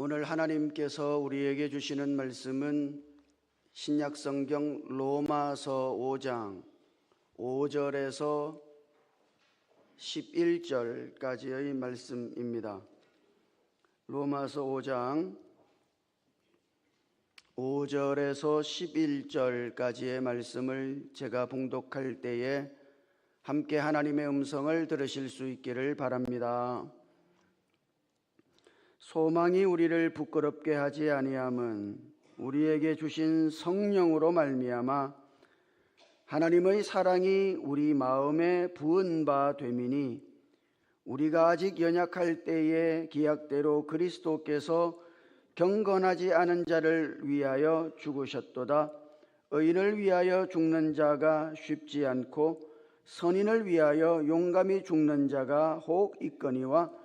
오늘 하나님께서 우리에게 주시는 말씀은 신약성경 로마서 5장 5절에서 11절까지의 말씀입니다. 로마서 5장 5절에서 11절까지의 말씀을 제가 봉독할 때에 함께 하나님의 음성을 들으실 수 있기를 바랍니다. 소망이 우리를 부끄럽게 하지 아니함은 우리에게 주신 성령으로 말미암아 하나님의 사랑이 우리 마음에 부은 바 됨이니, 우리가 아직 연약할 때에 기약대로 그리스도께서 경건하지 않은 자를 위하여 죽으셨도다. 의인을 위하여 죽는 자가 쉽지 않고 선인을 위하여 용감히 죽는 자가 혹 있거니와,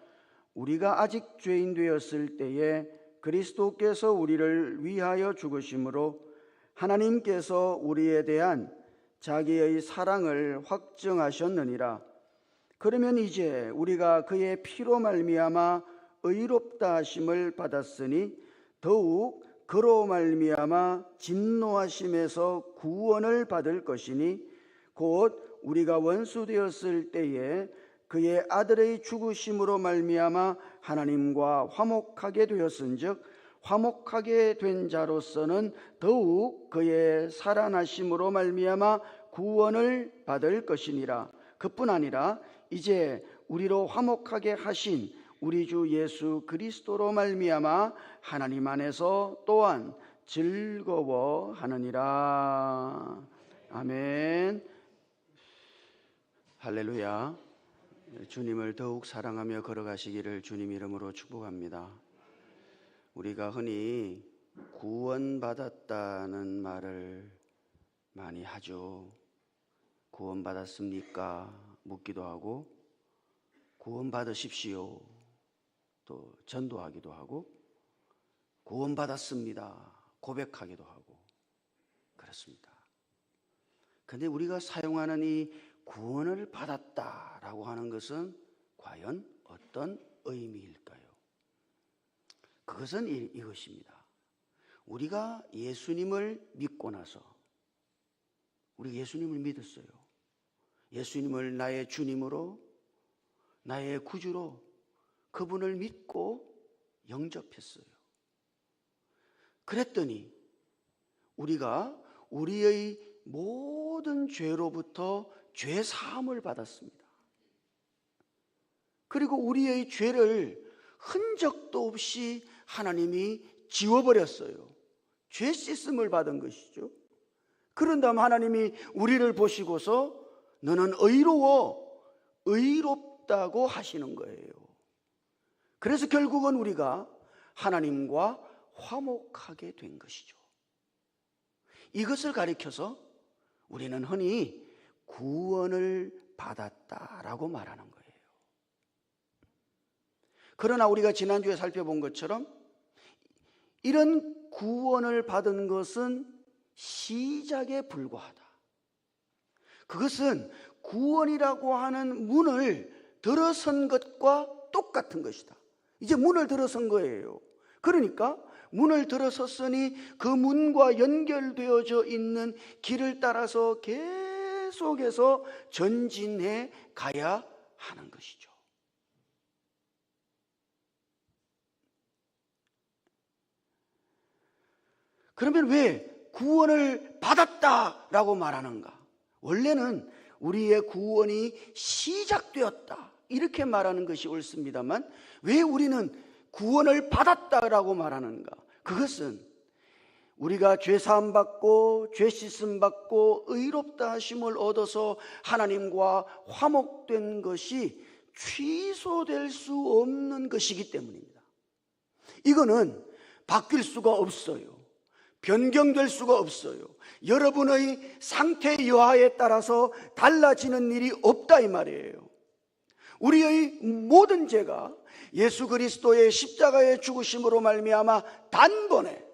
우리가 아직 죄인 되었을 때에 그리스도께서 우리를 위하여 죽으심으로 하나님께서 우리에 대한 자기의 사랑을 확증하셨느니라. 그러면 이제 우리가 그의 피로 말미암아 의롭다 하심을 받았으니 더욱 그로 말미암아 진노하심에서 구원을 받을 것이니, 곧 우리가 원수 되었을 때에 그의 아들의 죽으심으로 말미암아 하나님과 화목하게 되었은즉, 화목하게 된 자로서는 더욱 그의 살아나심으로 말미암아 구원을 받을 것이니라. 그뿐 아니라 이제 우리로 화목하게 하신 우리 주 예수 그리스도로 말미암아 하나님 안에서 또한 즐거워하느니라. 아멘. 할렐루야. 주님을 더욱 사랑하며 걸어가시기를 주님 이름으로 축복합니다. 우리가 흔히 구원받았다는 말을 많이 하죠. 구원받았습니까? 묻기도 하고, 구원받으십시오 또 전도하기도 하고, 구원받았습니다 고백하기도 하고 그렇습니다. 그런데 우리가 사용하는 이 구원을 받았다라고 하는 것은 과연 어떤 의미일까요? 그것은 이것입니다. 우리가 예수님을 믿고 나서, 우리 예수님을 믿었어요. 예수님을 나의 주님으로, 나의 구주로 그분을 믿고 영접했어요. 그랬더니 우리가 우리의 모든 죄로부터 죄 사함을 받았습니다. 그리고 우리의 죄를 흔적도 없이 하나님이 지워버렸어요. 죄 씻음을 받은 것이죠. 그런 다음 하나님이 우리를 보시고서 너는 의로워, 의롭다고 하시는 거예요. 그래서 결국은 우리가 하나님과 화목하게 된 것이죠. 이것을 가리켜서 우리는 흔히 구원을 받았다라고 말하는 거예요. 그러나 우리가 지난주에 살펴본 것처럼 이런 구원을 받은 것은 시작에 불과하다. 그것은 구원이라고 하는 문을 들어선 것과 똑같은 것이다. 이제 문을 들어선 거예요. 그러니까 문을 들어섰으니 그 문과 연결되어져 있는 길을 따라서 계속해서 전진해 가야 하는 것이죠. 그러면 왜 구원을 받았다라고 말하는가? 원래는 우리의 구원이 시작되었다 이렇게 말하는 것이 옳습니다만, 왜 우리는 구원을 받았다라고 말하는가? 그것은 우리가 죄사함 받고 죄 씻음 받고 의롭다 하심을 얻어서 하나님과 화목된 것이 취소될 수 없는 것이기 때문입니다. 이거는 바뀔 수가 없어요. 변경될 수가 없어요. 여러분의 상태 여하에 따라서 달라지는 일이 없다 이 말이에요. 우리의 모든 죄가 예수 그리스도의 십자가의 죽으심으로 말미암아 단번에,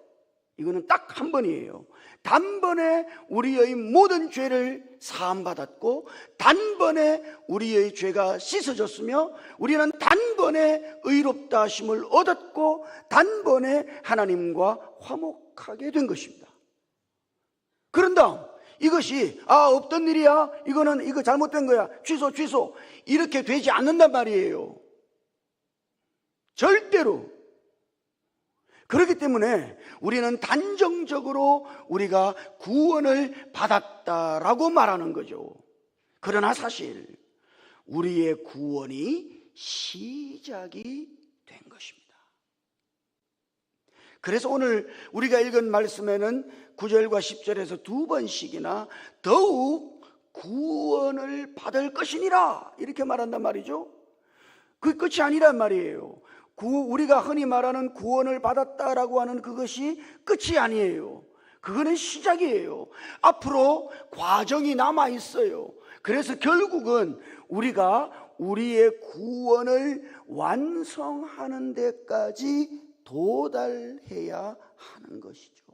이거는 딱 한 번이에요. 단번에 우리의 모든 죄를 사함받았고 단번에 우리의 죄가 씻어졌으며 우리는 단번에 의롭다 하심을 얻었고 단번에 하나님과 화목하게 된 것입니다. 그런 다음 이것이 없던 일이야, 이거 잘못된 거야, 취소 이렇게 되지 않는단 말이에요. 절대로. 그렇기 때문에 우리는 단정적으로 우리가 구원을 받았다라고 말하는 거죠. 그러나 사실 우리의 구원이 시작이 된 것입니다. 그래서 오늘 우리가 읽은 말씀에는 9절과 10절에서 두 번씩이나 더욱 구원을 받을 것이니라 이렇게 말한단 말이죠. 그 끝이 아니란 말이에요. 우리가 흔히 말하는 구원을 받았다라고 하는 그것이 끝이 아니에요. 그거는 시작이에요. 앞으로 과정이 남아 있어요. 그래서 결국은 우리가 우리의 구원을 완성하는 데까지 도달해야 하는 것이죠.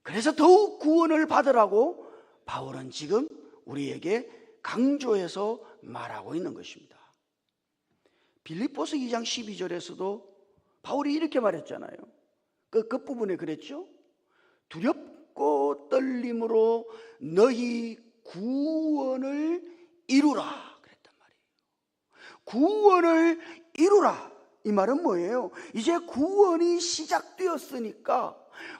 그래서 더욱 구원을 받으라고 바울은 지금 우리에게 강조해서 말하고 있는 것입니다. 빌립보서 2장 12절에서도 바울이 이렇게 말했잖아요. 그 끝부분에 그랬죠. 두렵고 떨림으로 너희 구원을 이루라 그랬단 말이에요. 구원을 이루라, 이 말은 뭐예요? 이제 구원이 시작되었으니까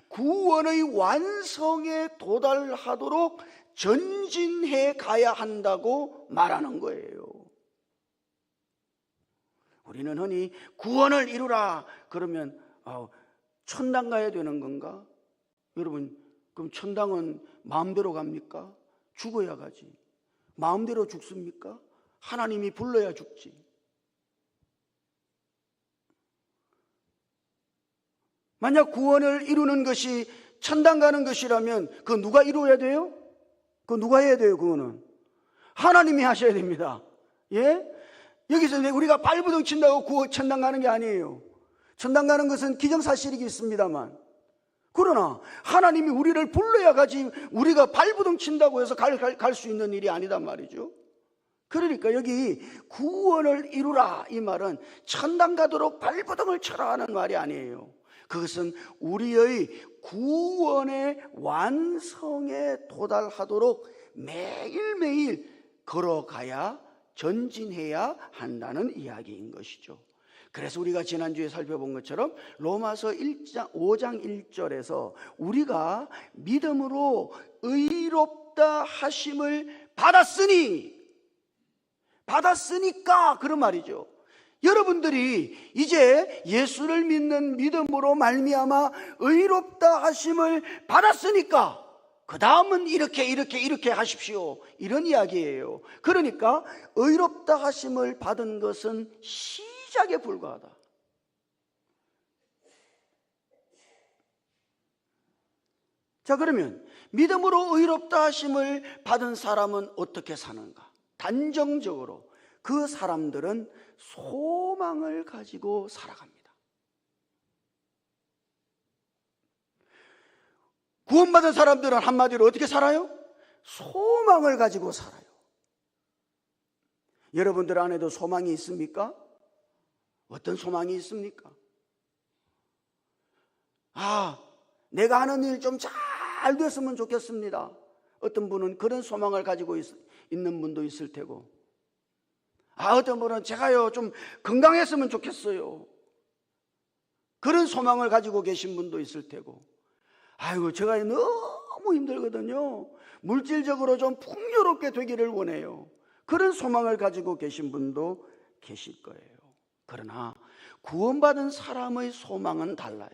구원의 완성에 도달하도록 전진해 가야 한다고 말하는 거예요. 우리는 흔히 구원을 이루라 그러면 천당 가야 되는 건가? 여러분, 그럼 천당은 마음대로 갑니까? 죽어야 가지. 마음대로 죽습니까? 하나님이 불러야 죽지. 만약 구원을 이루는 것이 천당 가는 것이라면 그거 누가 이루어야 돼요? 그거 누가 해야 돼요? 그거는 하나님이 하셔야 됩니다. 예? 여기서 우리가 발부둥 친다고 천당 가는 게 아니에요. 천당 가는 것은 기정사실이겠습니다만, 그러나 하나님이 우리를 불러야 가지 우리가 발부둥 친다고 해서 갈 수 있는 일이 아니단 말이죠. 그러니까 여기 구원을 이루라 이 말은 천당 가도록 발부둥을 쳐라 하는 말이 아니에요. 그것은 우리의 구원의 완성에 도달하도록 매일매일 걸어가야, 전진해야 한다는 이야기인 것이죠. 그래서 우리가 지난주에 살펴본 것처럼 로마서 5장 1절에서 우리가 믿음으로 의롭다 하심을 받았으니까 그런 말이죠. 여러분들이 이제 예수를 믿는 믿음으로 말미암아 의롭다 하심을 받았으니까 그 다음은 이렇게 하십시오, 이런 이야기예요. 그러니까 의롭다 하심을 받은 것은 시작에 불과하다. 자, 그러면 믿음으로 의롭다 하심을 받은 사람은 어떻게 사는가? 단정적으로 그 사람들은 소망을 가지고 살아갑니다. 구원받은 사람들은 한마디로 어떻게 살아요? 소망을 가지고 살아요. 여러분들 안에도 소망이 있습니까? 어떤 소망이 있습니까? 내가 하는 일 좀 잘 됐으면 좋겠습니다. 어떤 분은 그런 소망을 가지고 있는 분도 있을 테고, 어떤 분은 제가요 좀 건강했으면 좋겠어요, 그런 소망을 가지고 계신 분도 있을 테고, 제가 너무 힘들거든요, 물질적으로 좀 풍요롭게 되기를 원해요, 그런 소망을 가지고 계신 분도 계실 거예요. 그러나 구원받은 사람의 소망은 달라요.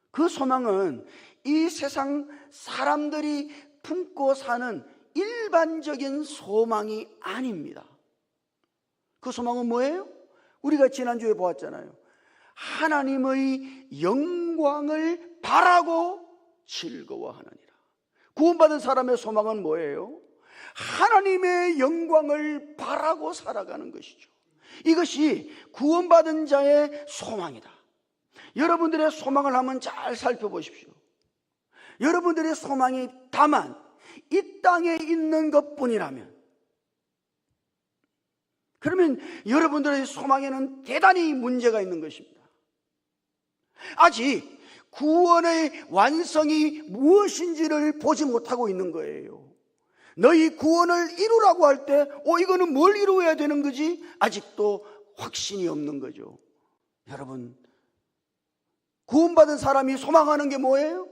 그 소망은 이 세상 사람들이 품고 사는 일반적인 소망이 아닙니다. 그 소망은 뭐예요? 우리가 지난주에 보았잖아요. 하나님의 영광을 바라고 즐거워하느니라. 구원받은 사람의 소망은 뭐예요? 하나님의 영광을 바라고 살아가는 것이죠. 이것이 구원받은 자의 소망이다. 여러분들의 소망을 한번 잘 살펴보십시오. 여러분들의 소망이 다만 이 땅에 있는 것뿐이라면, 그러면 여러분들의 소망에는 대단히 문제가 있는 것입니다. 아직 구원의 완성이 무엇인지를 보지 못하고 있는 거예요. 너희 구원을 이루라고 할 때 이거는 뭘 이루어야 되는 거지? 아직도 확신이 없는 거죠. 여러분, 구원받은 사람이 소망하는 게 뭐예요?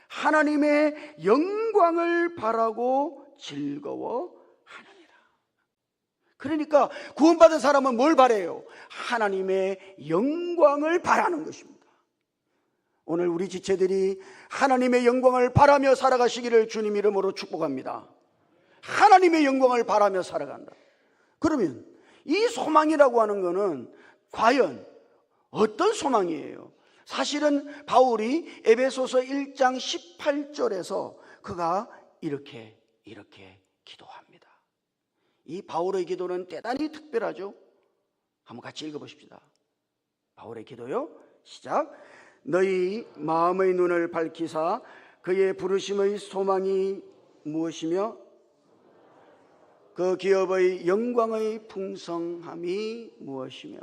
하나님의 영광을 바라고 즐거워하느니라. 그러니까 구원받은 사람은 뭘 바라요? 하나님의 영광을 바라는 것입니다. 오늘 우리 지체들이 하나님의 영광을 바라며 살아가시기를 주님 이름으로 축복합니다. 하나님의 영광을 바라며 살아간다. 그러면 이 소망이라고 하는 것은 과연 어떤 소망이에요? 사실은 바울이 에베소서 1장 18절에서 그가 이렇게 기도합니다. 이 바울의 기도는 대단히 특별하죠. 한번 같이 읽어보십시다. 바울의 기도요, 시작. 너희 마음의 눈을 밝히사 그의 부르심의 소망이 무엇이며 그 기업의 영광의 풍성함이 무엇이며.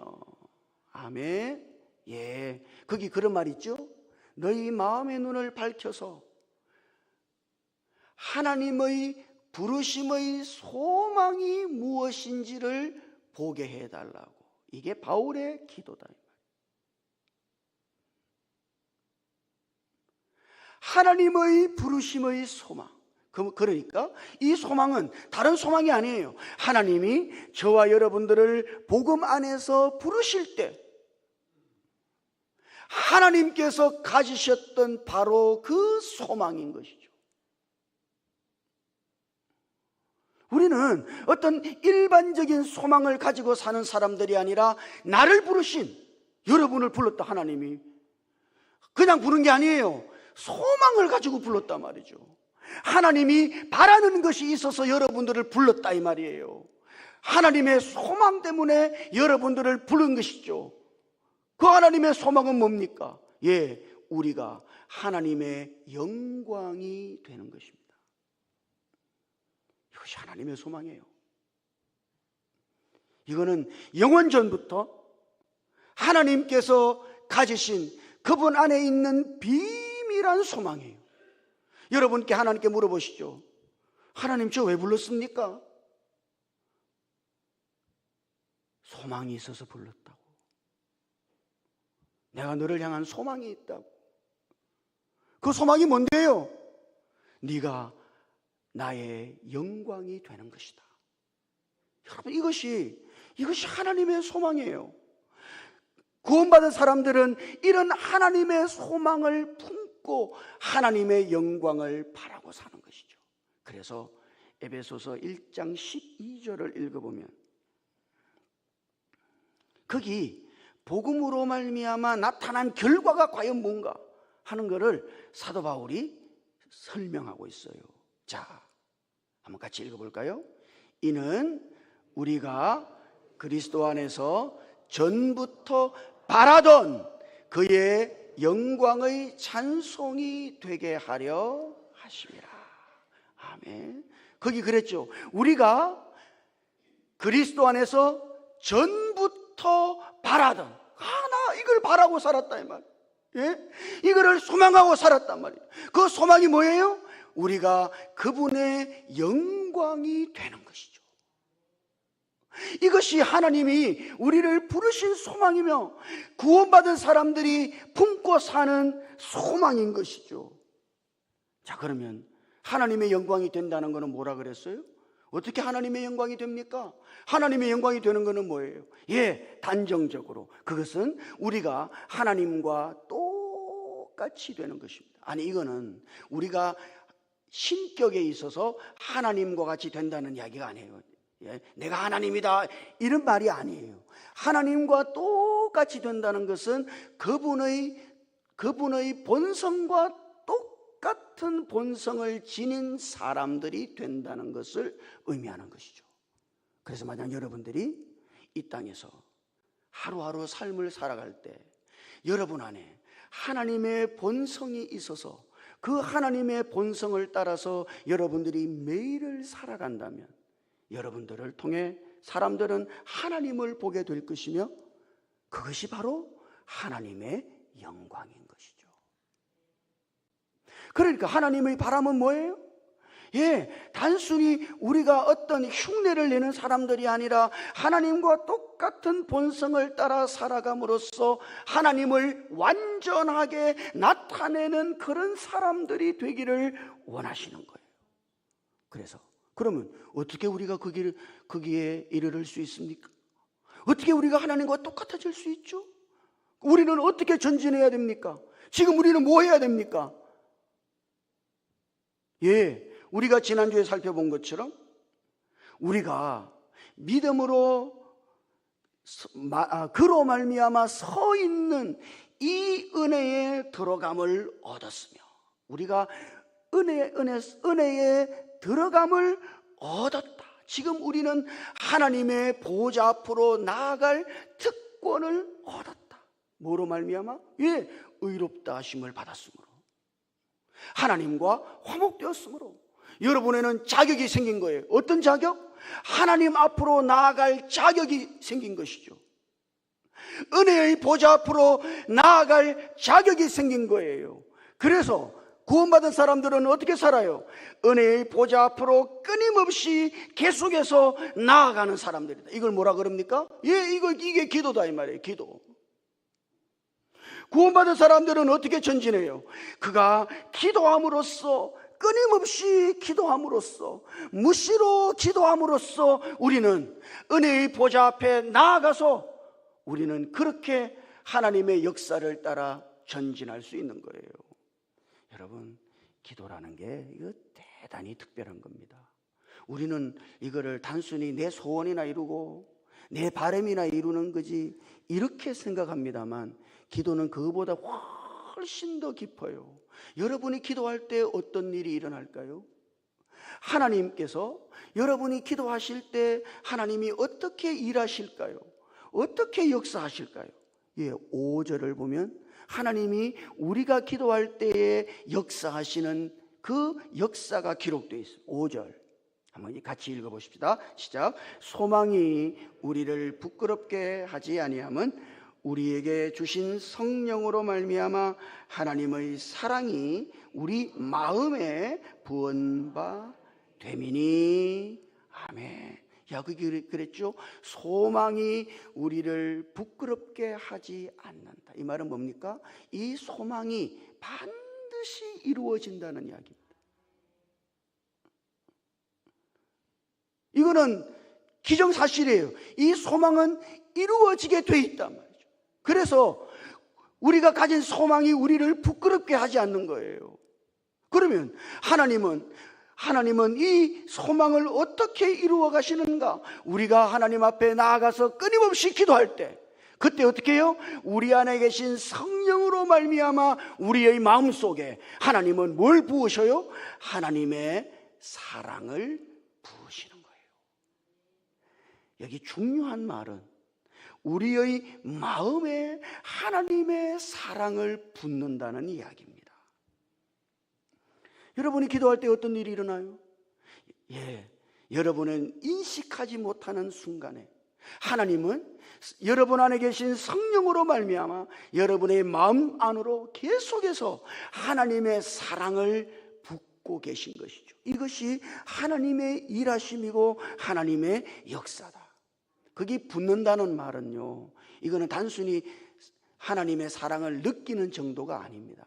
아멘. 예, 거기 그런 말 있죠. 너희 마음의 눈을 밝혀서 하나님의 부르심의 소망이 무엇인지를 보게 해달라고. 이게 바울의 기도다. 하나님의 부르심의 소망. 그러니까 이 소망은 다른 소망이 아니에요. 하나님이 저와 여러분들을 복음 안에서 부르실 때 하나님께서 가지셨던 바로 그 소망인 것이죠. 우리는 어떤 일반적인 소망을 가지고 사는 사람들이 아니라 나를 부르신, 여러분을 불렀다 하나님이 그냥 부른 게 아니에요. 소망을 가지고 불렀단 말이죠. 하나님이 바라는 것이 있어서 여러분들을 불렀다 이 말이에요. 하나님의 소망 때문에 여러분들을 부른 것이죠. 그 하나님의 소망은 뭡니까? 예, 우리가 하나님의 영광이 되는 것입니다. 이것이 하나님의 소망이에요. 이거는 영원 전부터 하나님께서 가지신 그분 안에 있는 비밀한 소망이에요. 여러분께 하나님께 물어보시죠. 하나님, 저 왜 불렀습니까? 소망이 있어서 불렀다고. 내가 너를 향한 소망이 있다고. 그 소망이 뭔데요? 네가 나의 영광이 되는 것이다. 여러분, 이것이 하나님의 소망이에요. 구원받은 사람들은 이런 하나님의 소망을 품고 하나님의 영광을 바라고 사는 것이죠. 그래서 에베소서 1장 12절을 읽어보면 거기 복음으로 말미암아 나타난 결과가 과연 뭔가 하는 것을 사도 바울이 설명하고 있어요. 자, 한번 같이 읽어볼까요? 이는 우리가 그리스도 안에서 전부터 바라던 그의 영광의 찬송이 되게 하려 하심이라. 아멘. 거기 그랬죠. 우리가 그리스도 안에서 전부터 바라던, 나 이걸 바라고 살았다 이 말. 예? 이거를 소망하고 살았단 말이에요. 그 소망이 뭐예요? 우리가 그분의 영광이 되는 것이죠. 이것이 하나님이 우리를 부르신 소망이며 구원받은 사람들이 품고 사는 소망인 것이죠. 자, 그러면 하나님의 영광이 된다는 것은 뭐라 그랬어요? 어떻게 하나님의 영광이 됩니까? 하나님의 영광이 되는 것은 뭐예요? 예, 단정적으로 그것은 우리가 하나님과 똑같이 되는 것입니다. 아니, 이거는 우리가 신격에 있어서 하나님과 같이 된다는 이야기가 아니에요. 예, 내가 하나님이다 이런 말이 아니에요. 하나님과 똑같이 된다는 것은 그분의 본성과 똑같은 본성을 지닌 사람들이 된다는 것을 의미하는 것이죠. 그래서 만약 여러분들이 이 땅에서 하루하루 삶을 살아갈 때 여러분 안에 하나님의 본성이 있어서 그 하나님의 본성을 따라서 여러분들이 매일을 살아간다면 여러분들을 통해 사람들은 하나님을 보게 될 것이며 그것이 바로 하나님의 영광인 것이죠. 그러니까 하나님의 바람은 뭐예요? 단순히 우리가 어떤 흉내를 내는 사람들이 아니라 하나님과 똑같은 본성을 따라 살아감으로써 하나님을 완전하게 나타내는 그런 사람들이 되기를 원하시는 거예요. 그래서 그러면 어떻게 우리가 거기에 이르를 수 있습니까? 어떻게 우리가 하나님과 똑같아질 수 있죠? 우리는 어떻게 전진해야 됩니까? 지금 우리는 뭐 해야 됩니까? 우리가 지난주에 살펴본 것처럼 우리가 믿음으로 그로 말미암아 서 있는 이 은혜에 들어감을 얻었으며 우리가 은혜에 들어감을 얻었다. 지금 우리는 하나님의 보좌 앞으로 나아갈 특권을 얻었다. 뭐로 말미암아? 의롭다 하심을 받았으므로, 하나님과 화목되었으므로 여러분에는 자격이 생긴 거예요. 어떤 자격? 하나님 앞으로 나아갈 자격이 생긴 것이죠. 은혜의 보좌 앞으로 나아갈 자격이 생긴 거예요. 그래서 구원받은 사람들은 어떻게 살아요? 은혜의 보좌 앞으로 끊임없이 계속해서 나아가는 사람들이다. 이걸 뭐라 그럽니까? 이게 기도다 이 말이에요. 기도. 구원받은 사람들은 어떻게 전진해요? 그가 기도함으로써, 끊임없이 기도함으로써, 무시로 기도함으로써 우리는 은혜의 보좌 앞에 나아가서 우리는 그렇게 하나님의 역사를 따라 전진할 수 있는 거예요. 여러분, 기도라는 게 이거 대단히 특별한 겁니다. 우리는 이거를 단순히 내 소원이나 이루고 내 바람이나 이루는 거지 이렇게 생각합니다만 기도는 그거보다 훨씬 더 깊어요. 여러분이 기도할 때 어떤 일이 일어날까요? 하나님께서 여러분이 기도하실 때 하나님이 어떻게 일하실까요? 어떻게 역사하실까요? 5절을 보면 하나님이 우리가 기도할 때에 역사하시는 그 역사가 기록되어 있어요. 5절 한번 같이 읽어보십시다. 시작. 소망이 우리를 부끄럽게 하지 아니함은 우리에게 주신 성령으로 말미암아 하나님의 사랑이 우리 마음에 부은 바 됨이니. 아멘. 야곱이 그랬죠. 소망이 우리를 부끄럽게 하지 않는다. 이 말은 뭡니까? 이 소망이 반드시 이루어진다는 이야기입니다. 이거는 기정사실이에요. 이 소망은 이루어지게 돼 있단 말이죠. 그래서 우리가 가진 소망이 우리를 부끄럽게 하지 않는 거예요. 그러면 하나님은 이 소망을 어떻게 이루어 가시는가? 우리가 하나님 앞에 나아가서 끊임없이 기도할 때 그때 어떻게 해요? 우리 안에 계신 성령으로 말미암아 우리의 마음속에 하나님은 뭘 부으셔요? 하나님의 사랑을 부으시는 거예요. 여기 중요한 말은 우리의 마음에 하나님의 사랑을 붓는다는 이야기입니다. 여러분이 기도할 때 어떤 일이 일어나요? 여러분은 인식하지 못하는 순간에 하나님은 여러분 안에 계신 성령으로 말미암아 여러분의 마음 안으로 계속해서 하나님의 사랑을 붓고 계신 것이죠. 이것이 하나님의 일하심이고 하나님의 역사다. 거기 붓는다는 말은요, 이거는 단순히 하나님의 사랑을 느끼는 정도가 아닙니다.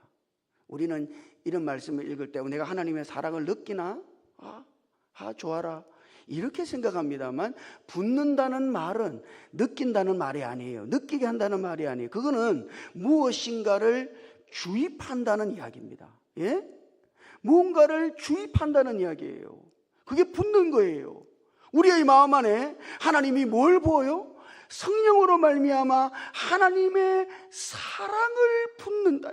우리는 이런 말씀을 읽을 때 내가 하나님의 사랑을 느끼나? 좋아라, 이렇게 생각합니다만 붓는다는 말은 느낀다는 말이 아니에요. 느끼게 한다는 말이 아니에요. 그거는 무엇인가를 주입한다는 이야기입니다. 무언가를 주입한다는 이야기예요. 그게 붓는 거예요. 우리의 마음 안에 하나님이 뭘 부어요? 성령으로 말미암아 하나님의 사랑을 붓는다.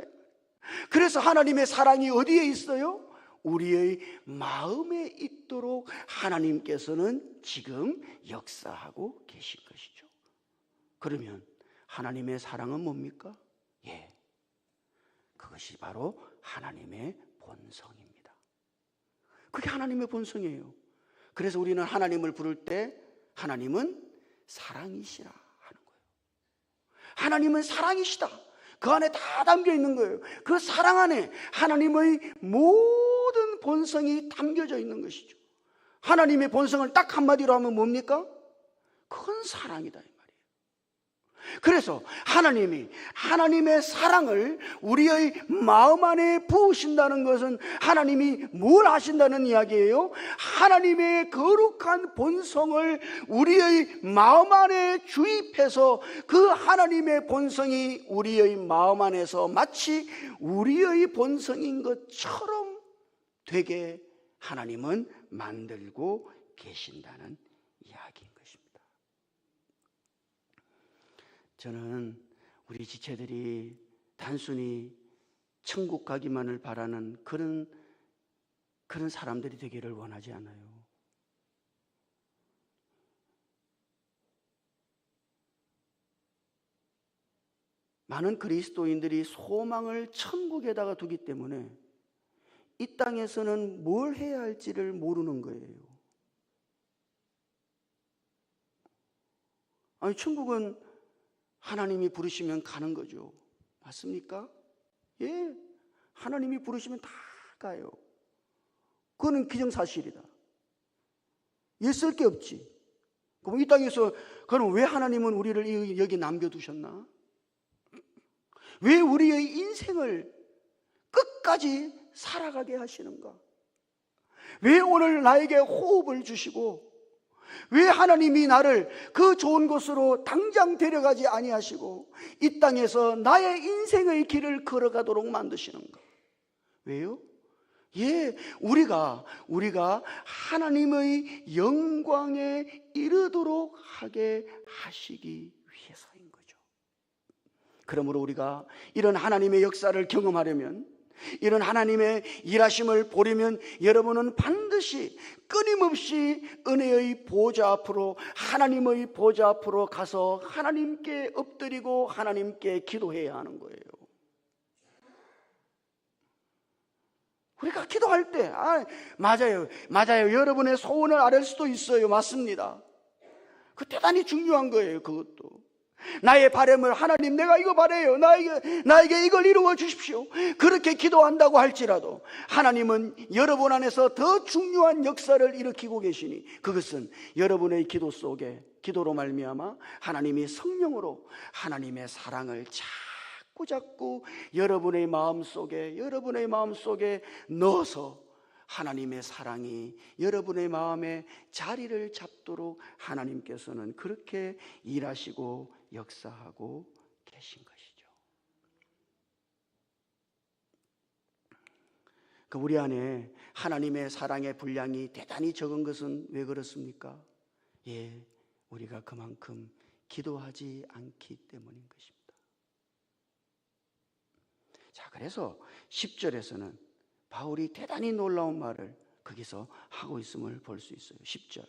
그래서 하나님의 사랑이 어디에 있어요? 우리의 마음에 있도록 하나님께서는 지금 역사하고 계신 것이죠. 그러면 하나님의 사랑은 뭡니까? 그것이 바로 하나님의 본성입니다. 그게 하나님의 본성이에요. 그래서 우리는 하나님을 부를 때 하나님은 사랑이시라 하는 거예요. 하나님은 사랑이시다. 그 안에 다 담겨 있는 거예요. 그 사랑 안에 하나님의 모든 본성이 담겨져 있는 것이죠. 하나님의 본성을 딱 한마디로 하면 뭡니까? 그건 사랑이다 이 말이에요. 그래서 하나님이 하나님의 사랑을 우리의 마음 안에 부으신다는 것은 하나님이 뭘 하신다는 이야기예요? 하나님의 거룩한 본성을 우리의 마음 안에 주입해서 그 하나님의 본성이 우리의 마음 안에서 마치 우리의 본성인 것처럼 되게 하나님은 만들고 계신다는 이야기인 것입니다. 저는 우리 지체들이 단순히 천국 가기만을 바라는 그런 사람들이 되기를 원하지 않아요. 많은 그리스도인들이 소망을 천국에다가 두기 때문에 이 땅에서는 뭘 해야 할지를 모르는 거예요. 아니, 천국은 하나님이 부르시면 가는 거죠. 맞습니까? 예. 하나님이 부르시면 다 가요. 그거는 기정사실이다. 있을 게 없지. 그럼 이 땅에서, 그럼 왜 하나님은 우리를 여기 남겨두셨나? 왜 우리의 인생을 끝까지 살아가게 하시는가? 왜 오늘 나에게 호흡을 주시고, 왜 하나님이 나를 그 좋은 곳으로 당장 데려가지 아니하시고 이 땅에서 나의 인생의 길을 걸어가도록 만드시는가? 왜요? 예, 우리가 하나님의 영광에 이르도록 하게 하시기 위해서인 거죠. 그러므로 우리가 이런 하나님의 역사를 경험하려면, 이런 하나님의 일하심을 보려면 여러분은 반드시 끊임없이 은혜의 보좌 앞으로, 하나님의 보좌 앞으로 가서 하나님께 엎드리고 하나님께 기도해야 하는 거예요. 우리가 기도할 때 맞아요. 여러분의 소원을 아뢰을 수도 있어요. 맞습니다. 그 대단히 중요한 거예요. 그것도 나의 바람을, 하나님 내가 이거 바래요, 나에게 이걸 이루어 주십시오, 그렇게 기도한다고 할지라도 하나님은 여러분 안에서 더 중요한 역사를 일으키고 계시니, 그것은 여러분의 기도 속에, 기도로 말미암아 하나님이 성령으로 하나님의 사랑을 자꾸 여러분의 마음 속에 넣어서 하나님의 사랑이 여러분의 마음에 자리를 잡도록 하나님께서는 그렇게 일하시고 역사하고 계신 것이죠. 우리 안에 하나님의 사랑의 분량이 대단히 적은 것은 왜 그렇습니까? 예, 우리가 그만큼 기도하지 않기 때문인 것입니다. 자, 그래서 10절에서는 바울이 대단히 놀라운 말을 거기서 하고 있음을 볼 수 있어요. 10절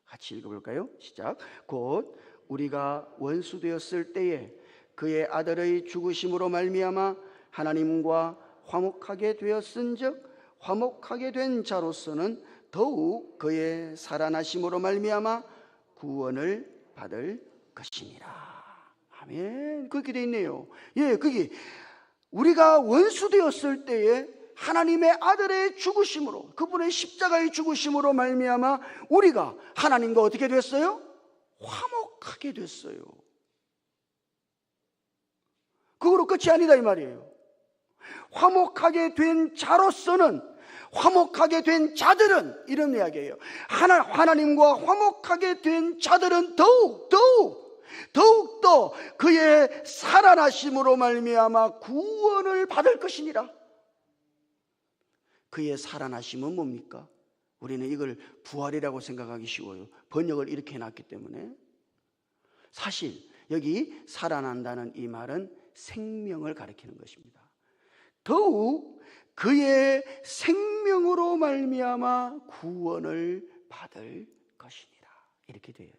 같이 읽어볼까요? 시작. 곧 우리가 원수 되었을 때에 그의 아들의 죽으심으로 말미암아 하나님과 화목하게 되었은즉 화목하게 된 자로서는 더욱 그의 살아나심으로 말미암아 구원을 받을 것이니라. 아멘. 그렇게 돼 있네요. 예, 그게 우리가 원수 되었을 때에 하나님의 아들의 죽으심으로, 그분의 십자가의 죽으심으로 말미암아 우리가 하나님과 어떻게 됐어요? 화목하게 됐어요. 그거로 끝이 아니다 이 말이에요. 화목하게 된 자로서는, 화목하게 된 자들은, 이런 이야기예요. 하나님과 화목하게 된 자들은 더욱더 그의 살아나심으로 말미암아 구원을 받을 것이니라. 그의 살아나심은 뭡니까? 우리는 이걸 부활이라고 생각하기 쉬워요. 번역을 이렇게 해놨기 때문에. 사실 여기 살아난다는 이 말은 생명을 가리키는 것입니다. 더욱 그의 생명으로 말미암아 구원을 받을 것이니라. 이렇게 돼요.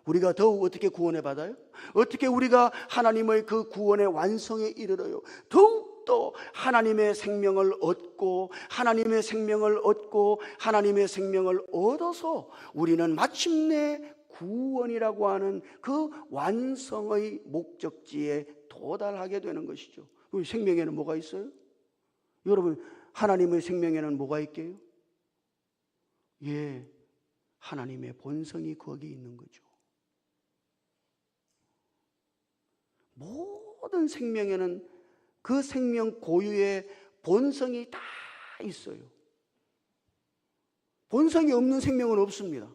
우리가 더욱 어떻게 구원해 받아요? 어떻게 우리가 하나님의 그 구원의 완성에 이르러요? 더욱더 하나님의 생명을 얻고 하나님의 생명을 얻고 하나님의 생명을 얻어서 우리는 마침내 구원이라고 하는 그 완성의 목적지에 도달하게 되는 것이죠. 그 생명에는 뭐가 있어요? 여러분, 하나님의 생명에는 뭐가 있게요? 예, 하나님의 본성이 거기 있는 거죠. 모든 생명에는 그 생명 고유의 본성이 다 있어요. 본성이 없는 생명은 없습니다.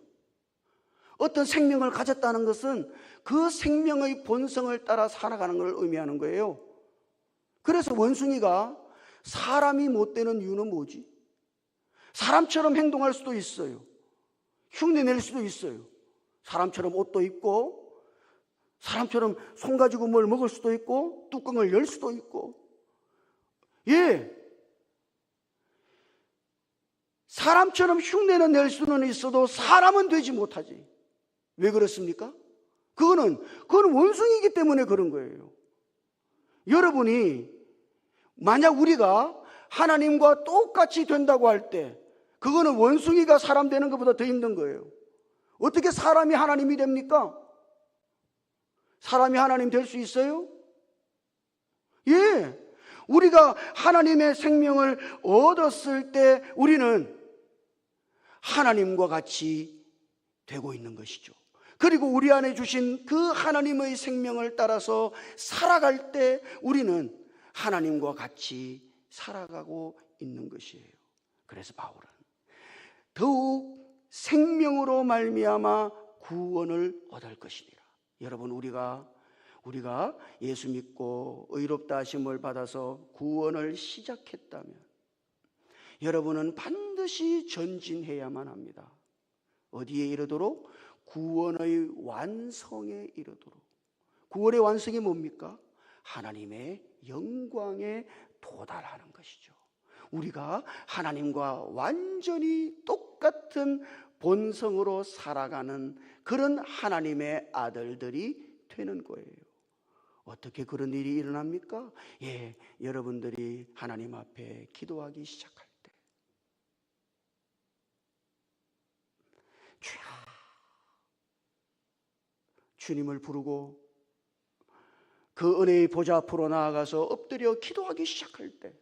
어떤 생명을 가졌다는 것은 그 생명의 본성을 따라 살아가는 걸 의미하는 거예요. 그래서 원숭이가 사람이 못 되는 이유는 뭐지? 사람처럼 행동할 수도 있어요. 흉내낼 수도 있어요. 사람처럼 옷도 입고 사람처럼 손 가지고 뭘 먹을 수도 있고 뚜껑을 열 수도 있고, 예, 사람처럼 흉내는 낼 수는 있어도 사람은 되지 못하지. 왜 그렇습니까? 그건 원숭이이기 때문에 그런 거예요. 여러분이 만약 우리가 하나님과 똑같이 된다고 할 때 그거는 원숭이가 사람 되는 것보다 더 힘든 거예요. 어떻게 사람이 하나님이 됩니까? 사람이 하나님 될 수 있어요? 예, 우리가 하나님의 생명을 얻었을 때 우리는 하나님과 같이 되고 있는 것이죠. 그리고 우리 안에 주신 그 하나님의 생명을 따라서 살아갈 때 우리는 하나님과 같이 살아가고 있는 것이에요. 그래서 바울은 더욱 생명으로 말미암아 구원을 얻을 것이니라. 여러분, 우리가 예수 믿고 의롭다 하심을 받아서 구원을 시작했다면 여러분은 반드시 전진해야만 합니다. 어디에 이르도록? 구원의 완성에 이르도록. 구원의 완성이 뭡니까? 하나님의 영광에 도달하는 것이죠. 우리가 하나님과 완전히 똑같은 본성으로 살아가는 그런 하나님의 아들들이 되는 거예요. 어떻게 그런 일이 일어납니까? 예, 여러분들이 하나님 앞에 기도하기 시작할 때, 주야, 주님을 부르고 그 은혜의 보좌 앞으로 나아가서 엎드려 기도하기 시작할 때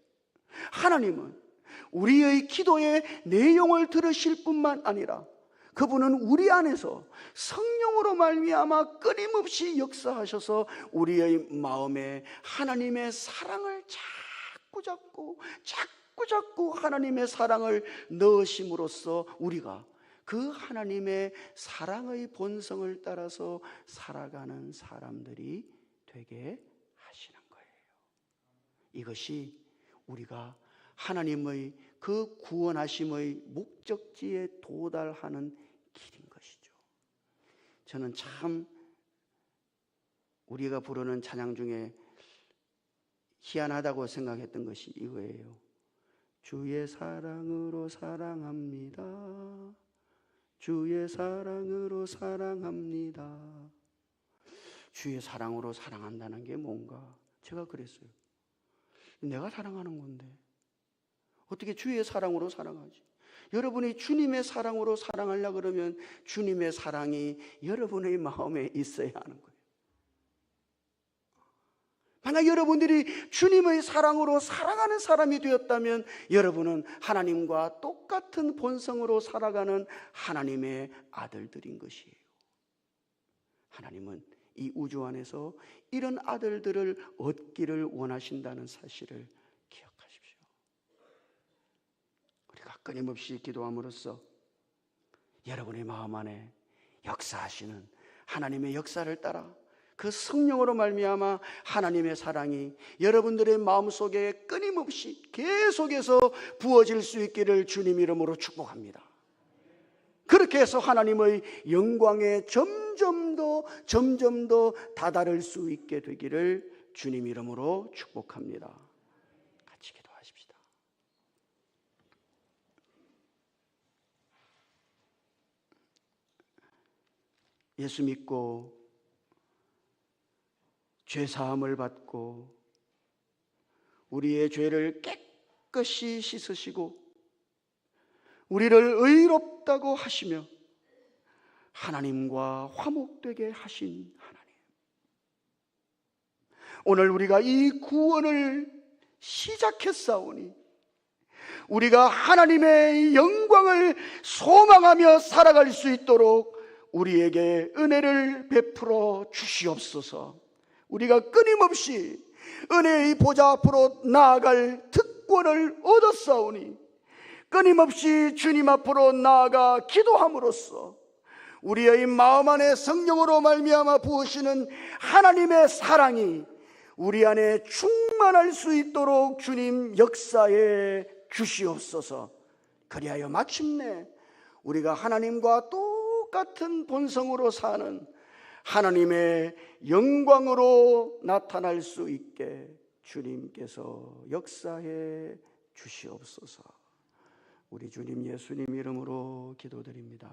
하나님은 우리의 기도의 내용을 들으실 뿐만 아니라 그분은 우리 안에서 성령으로 말미암아 끊임없이 역사하셔서 우리의 마음에 하나님의 사랑을 자꾸 하나님의 사랑을 넣으심으로써 우리가 그 하나님의 사랑의 본성을 따라서 살아가는 사람들이 되게 하시는 거예요. 이것이 우리가 하나님의 그 구원하심의 목적지에 도달하는 길인 것이죠. 저는 참 우리가 부르는 찬양 중에 희한하다고 생각했던 것이 이거예요. 주의 사랑으로 사랑합니다. 주의 사랑으로 사랑합니다. 주의 사랑으로 사랑한다는 게 뭔가? 제가 그랬어요. 내가 사랑하는 건데 어떻게 주의 사랑으로 사랑하지? 여러분이 주님의 사랑으로 사랑하려고 그러면 주님의 사랑이 여러분의 마음에 있어야 하는 거예요. 만약 여러분들이 주님의 사랑으로 사랑하는 사람이 되었다면 여러분은 하나님과 똑같은 본성으로 살아가는 하나님의 아들들인 것이에요. 하나님은 이 우주 안에서 이런 아들들을 얻기를 원하신다는 사실을 기억하십시오. 우리가 끊임없이 기도함으로써 여러분의 마음 안에 역사하시는 하나님의 역사를 따라 그 성령으로 말미암아 하나님의 사랑이 여러분들의 마음속에 끊임없이 계속해서 부어질 수 있기를 주님 이름으로 축복합니다. 그렇게 해서 하나님의 영광에 점점 더 다다를 수 있게 되기를 주님 이름으로 축복합니다. 같이 기도하십시다. 예수 믿고 죄 사함을 받고 우리의 죄를 깨끗이 씻으시고 우리를 의롭다고 하시며 하나님과 화목되게 하신 하나님, 오늘 우리가 이 구원을 시작했사오니 우리가 하나님의 영광을 소망하며 살아갈 수 있도록 우리에게 은혜를 베풀어 주시옵소서. 우리가 끊임없이 은혜의 보좌 앞으로 나아갈 특권을 얻었사오니 끊임없이 주님 앞으로 나아가 기도함으로써 우리의 마음 안에 성령으로 말미암아 부으시는 하나님의 사랑이 우리 안에 충만할 수 있도록 주님 역사해 주시옵소서. 그리하여 마침내 우리가 하나님과 똑같은 본성으로 사는 하나님의 영광으로 나타날 수 있게 주님께서 역사해 주시옵소서. 우리 주님 예수님 이름으로 기도드립니다.